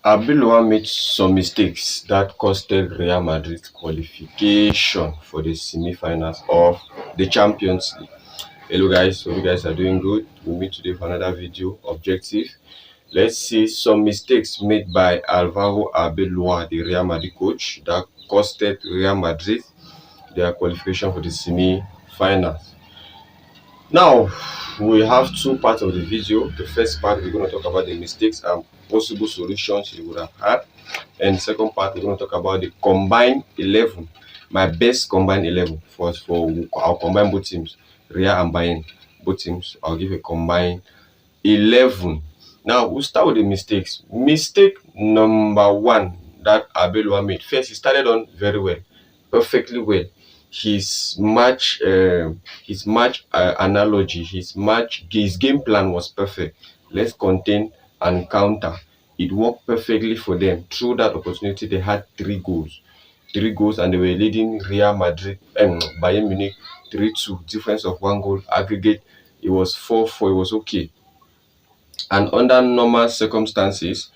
Arbeloa made some mistakes that costed Real Madrid qualification for the semi-finals of the Champions League. Hello guys, hope you guys are doing good. We meet today for another video objective. Let's see some mistakes made by Alvaro Arbeloa, the Real Madrid coach, that costed Real Madrid their qualification for the semi-finals. Now, we have two parts of the video. The first part, we're going to talk about the mistakes and possible solutions you would have had. And the second part, we're going to talk about the combined 11, my best combined 11 for our combined both teams, Real and Bayern, both teams. I'll give a combined 11. Now, we'll start with the mistakes. Mistake number one that Arbeloa made. First, he started on very well, perfectly well. His match analogy, his game plan was perfect. Let's contain and counter. It worked perfectly for them. Through that opportunity, they had three goals, and they were leading Real Madrid and Bayern Munich 3-2, difference of one goal. Aggregate, it was 4-4. It was okay. And under normal circumstances,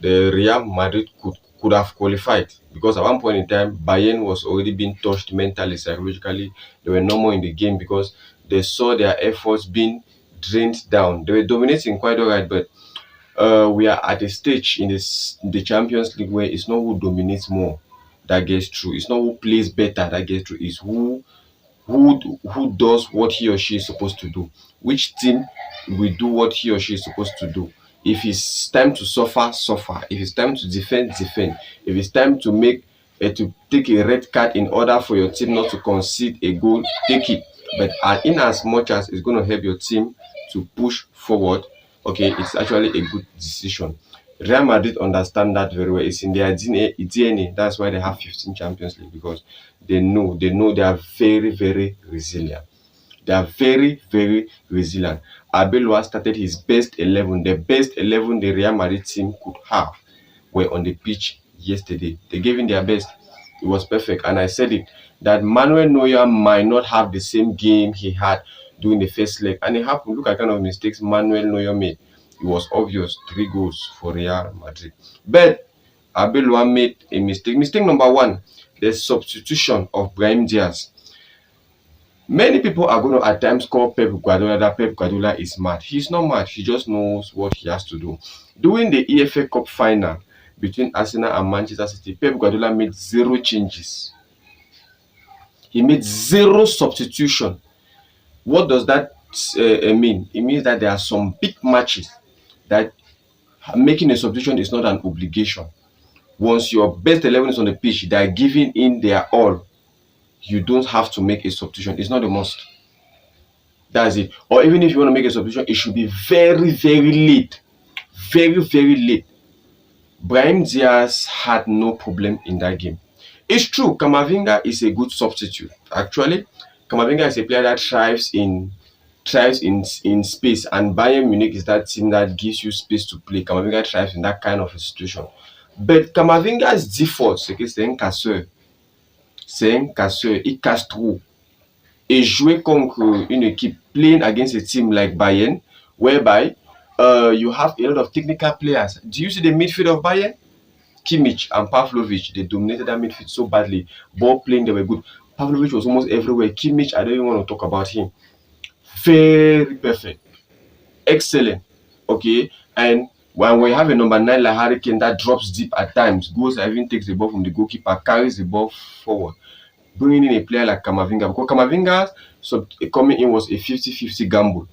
the Real Madrid could have qualified, because at one point in time, Bayern was already being touched mentally, psychologically. They were no more in the game because they saw their efforts being drained down. They were dominating quite all right, but we are at a stage in the Champions League where it's not who dominates more that gets through. It's not who plays better that gets through. It's who does what he or she is supposed to do. Which team will do what he or she is supposed to do. If it's time to suffer, suffer. If it's time to defend, defend. If it's time to take a red card in order for your team not to concede a goal, take it. But in as much as it's going to help your team to push forward, okay, it's actually a good decision. Real Madrid understand that very well. It's in their DNA. That's why they have 15 Champions League, because they know they are very, very resilient. They are very, very resilient. Arbeloa started his best 11. The best 11 the Real Madrid team could have were on the pitch yesterday. They gave in their best. It was perfect. And I said it, that Manuel Neuer might not have the same game he had during the first leg. And it happened. Look at kind of mistakes Manuel Neuer made. It was obvious. 3 goals for Real Madrid. But Arbeloa made a mistake. Mistake number one, the substitution of Brahim Diaz. Many people are going to at times call Pep Guardiola that Pep Guardiola is mad. He's not mad. He just knows what he has to do. During the EFA Cup final between Arsenal and Manchester City, Pep Guardiola made 0 changes. He made 0 substitution. What does that mean? It means that there are some big matches that making a substitution is not an obligation. Once your best 11 is on the pitch, they are giving in their all. You don't have to make a substitution. It's not a must. That's it. Or even if you want to make a substitution, it should be very, very late. Very, very late. Brahim Diaz had no problem in that game. It's true, Camavinga is a good substitute. Actually, Camavinga is a player that thrives in space, and Bayern Munich is that team that gives you space to play. Camavinga thrives in that kind of a situation. But Camavinga's default, c'est un casseur. C'est un casseur, il casse trop. Et jouer contre une équipe, playing against a team like Bayern, whereby you have a lot of technical players. Do you see the midfield of Bayern? Kimmich and Pavlovic, they dominated that midfield so badly. Ball playing, they were good. Pavlovic was almost everywhere. Kimmich, I don't even want to talk about him. Very perfect. Excellent. Okay. And when we have a number 9 like Harry Kane that drops deep at times, goes and even takes the ball from the goalkeeper, carries the ball forward, bringing in a player like Camavinga, because Camavinga coming in was a 50-50 gamble.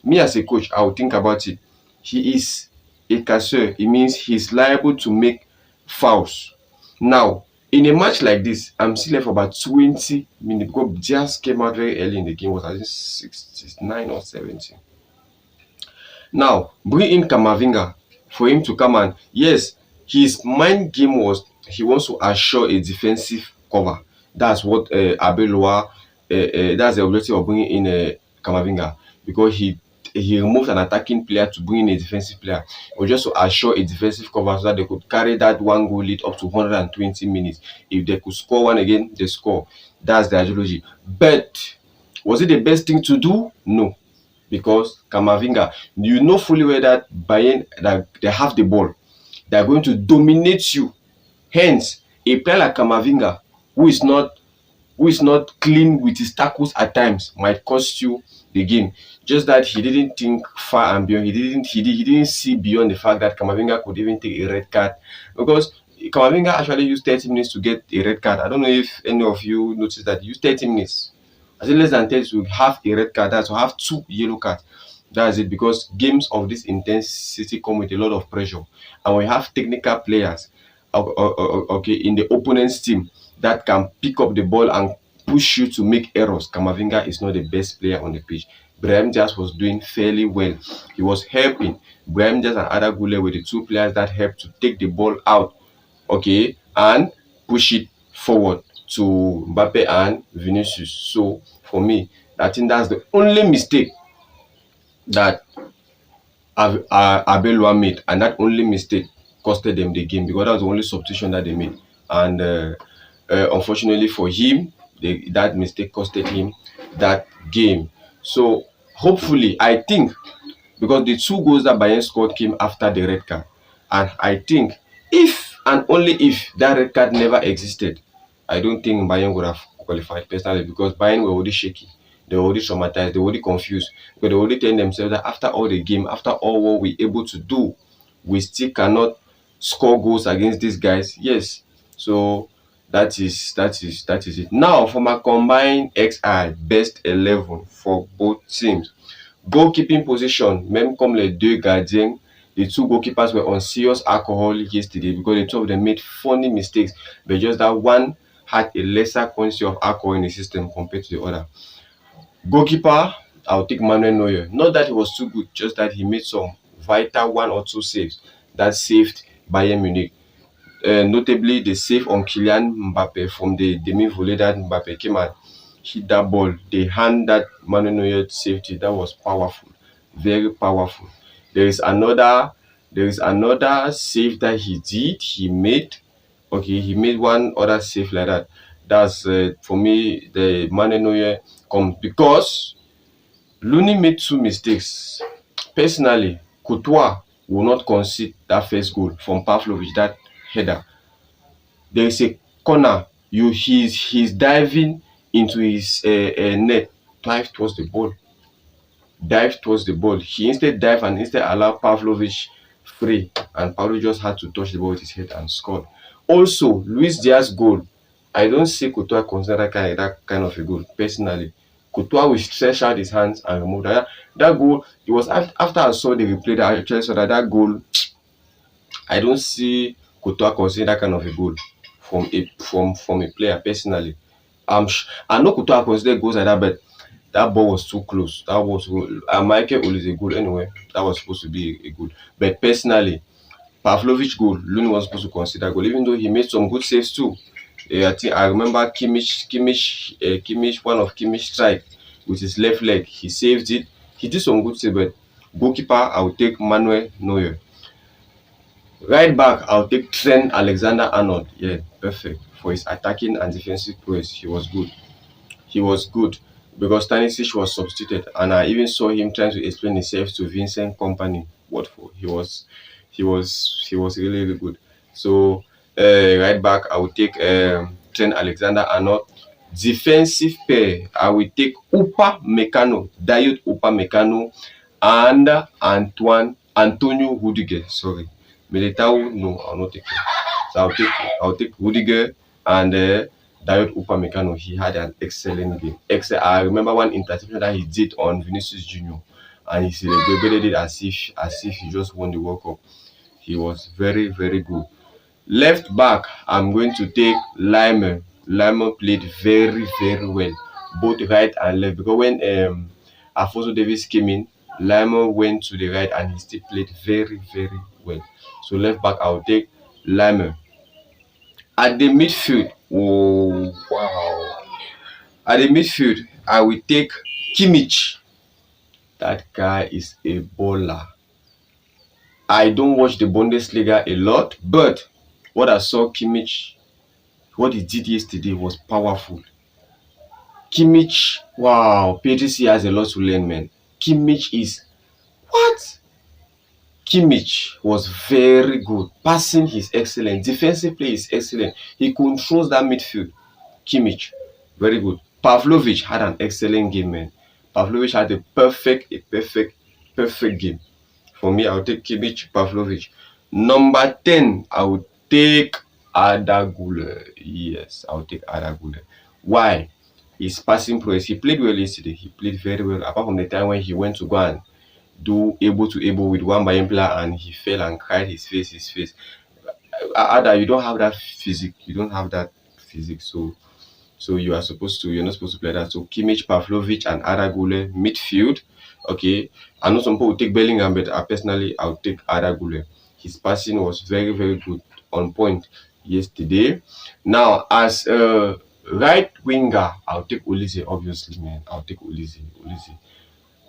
Me as a coach, I would think about it. He is a casseur. It means he's liable to make fouls. Now, in a match like this, I'm still left for about 20 minutes, because Diaz came out very early in the game. Was I think 69 or 70. Now, bring in Camavinga for him to come, and yes, his mind game was he wants to assure a defensive cover. That's what Arbeloa, that's the objective of bringing in Camavinga, because he removed an attacking player to bring in a defensive player. It was just to assure a defensive cover so that they could carry that 1 goal lead up to 120 minutes. If they could score one again, they score. That's the ideology. But was it the best thing to do? No. Because Camavinga, you know fully well that Bayern, that they have the ball. They are going to dominate you. Hence, a player like Camavinga, who is not clean with his tackles at times, might cost you the game. Just that he didn't think far and beyond. He didn't see beyond the fact that Camavinga could even take a red card, because Camavinga actually used 30 minutes to get a red card. I don't know if any of you noticed that he used 30 minutes. I say less than 30 to have a red card, that's to have 2 yellow cards. That's it, because games of this intensity come with a lot of pressure, and we have technical players, okay, in the opponent's team that can pick up the ball and push you to make errors. Camavinga is not the best player on the pitch. Brahim Diaz was doing fairly well. He was helping. Brahim Diaz and Ada Gule were the two players that helped to take the ball out, okay, and push it forward to Mbappe and Vinicius. So for me, I think that's the only mistake that Arbeloa made, and that only mistake costed them the game, because that was the only substitution that they made. And unfortunately for him, that mistake costed him that game. So hopefully, I think, because the 2 goals that Bayern scored came after the red card, and I think if and only if that red card never existed, I don't think Bayern would have qualified personally, because Bayern were already shaky. They were already traumatized. They were already confused. Because they were already telling themselves that after all the game, after all what we're able to do, we still cannot score goals against these guys. Yes. So that is it. Now for my combined XI best 11 for both teams. Goalkeeping position, même comme les deux gardiens, the 2 goalkeepers were on serious alcohol yesterday, because the 2 of them made funny mistakes, but just that one had a lesser quantity of alcohol in the system compared to the other. Goalkeeper, I'll take Manuel Neuer. Not that he was too good, just that he made some vital 1 or 2 saves that saved Bayern Munich. Notably, the save on Kylian Mbappe from the demi-volley that Mbappe came and hit that ball. The hand that Manuel Neuer saved it, that was powerful, very powerful. There is another save that he made. Okay, he made one other save like that. That's for me the Manuel Neuer comes, because Looney made 2 mistakes. Personally, Courtois will not concede that first goal from Pavlovic, that header. There is a corner. He's diving into his net, dive towards the ball. He instead dive and instead allow Pavlovic free, and Pavlovic just had to touch the ball with his head and scored. Also, Luis Diaz goal, I don't see Courtois consider that kind of a goal personally. Courtois will stretch out his hands and remove that. That goal, it was after I saw the replay that I actually saw that goal. I don't see Courtois consider that kind of a goal from a player personally. I know Courtois consider goals like that, but that ball was too close. That was Michael Ol is a goal anyway. That was supposed to be a goal. But personally, Pavlovic goal, Luni was supposed to consider goal, even though he made some good saves too. I remember Kimmich, one of Kimmich strike with his left leg. He saved it. He did some good saves, but goalkeeper, I will take Manuel Neuer. Right back, I'll take Trent Alexander-Arnold. Yeah, perfect. For his attacking and defensive prowess, he was good. Because Stanisic was substituted, and I even saw him trying to explain himself to Vincent Kompany. What for? He was really, really good. So right back, I will take Trent Alexander-Arnold. Defensive pair, I will take Dayot Upamecano, and Antonio Rudiger. Sorry, Militao. No, I'll not take him. So I'll take Rudiger and Dayot Upamecano. He had an excellent game. I remember one interception that he did on Vinicius Junior, and he celebrated it as if he just won the World Cup. He was very, very good. Left back, I'm going to take Lyman. Lyman played very, very well, both right and left. Because when Alphonso Davies came in, Lyman went to the right and he still played very, very well. So left back, I'll take Lyman. At the midfield, oh wow! At the midfield, I will take Kimmich. That guy is a baller. I don't watch the Bundesliga a lot, but what I saw Kimmich, what he did yesterday was powerful. Kimmich, wow, PTC has a lot to learn, man. Kimmich is what? Kimmich was very good. Passing is excellent. Defensive play is excellent. He controls that midfield. Kimmich, very good. Pavlovic had an excellent game, man. Pavlovic had perfect game. For me, I'll take Kimmich, Pavlovic. Number 10, I would take Arda Güler. Yes, I'll take Arda Güler. Why? His passing prowess. He played well yesterday. He played very well. Apart from the time when he went to go and do able to able with one Bayern player and he fell and cried his face. Arda, you don't have that physique. You don't have that physique. So you're not supposed to play that. So Kimmich, Pavlovic, and Arda Güler midfield. Okay. I know some people will take Bellingham, but personally I'll take Arda Güler. His passing was very good, on point yesterday. Now as a right winger, I'll take Olise, obviously, man. I'll take Olise.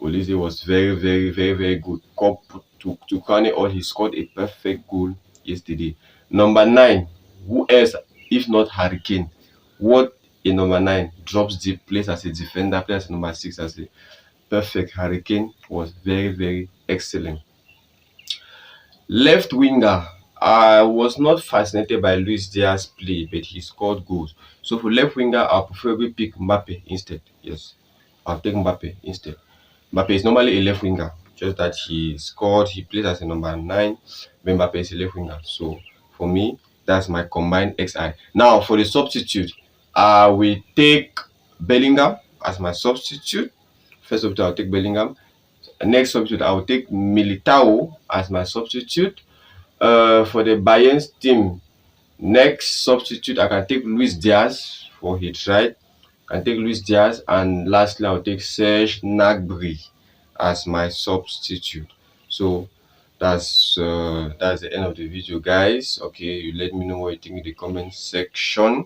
Olise was very good. Cup to crown it all, he scored a perfect goal yesterday. Number 9, who else if not Harry Kane? What in number 9 drops deep, plays as a defender, plays number 6 as a perfect. Harry Kane was very excellent. Left winger, I was not fascinated by Luis Diaz play, but he scored goals. So for left winger, I'll preferably pick Mbappe instead. Yes, I'll take Mbappe instead. Mbappe is normally a left winger, just that he scored, he plays as a number 9, when Mbappe is a left winger. So for me, that's my combined XI. Now for the substitute, I will take Bellingham as my substitute. First substitute, I'll take Bellingham. Next substitute, I will take Militao as my substitute. For the Bayern team, next substitute, I can take Luis Diaz for his right. I take Luis Diaz, and lastly I'll take Serge Gnabry as my substitute. So that's the end of the video, guys. Okay, you let me know what you think in the comment section.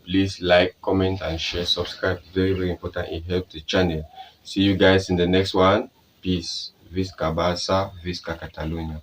Please like, comment, and share. Subscribe, very important. It helps the channel. See you guys in the next one. Peace. Visca Barça, Visca Catalonia.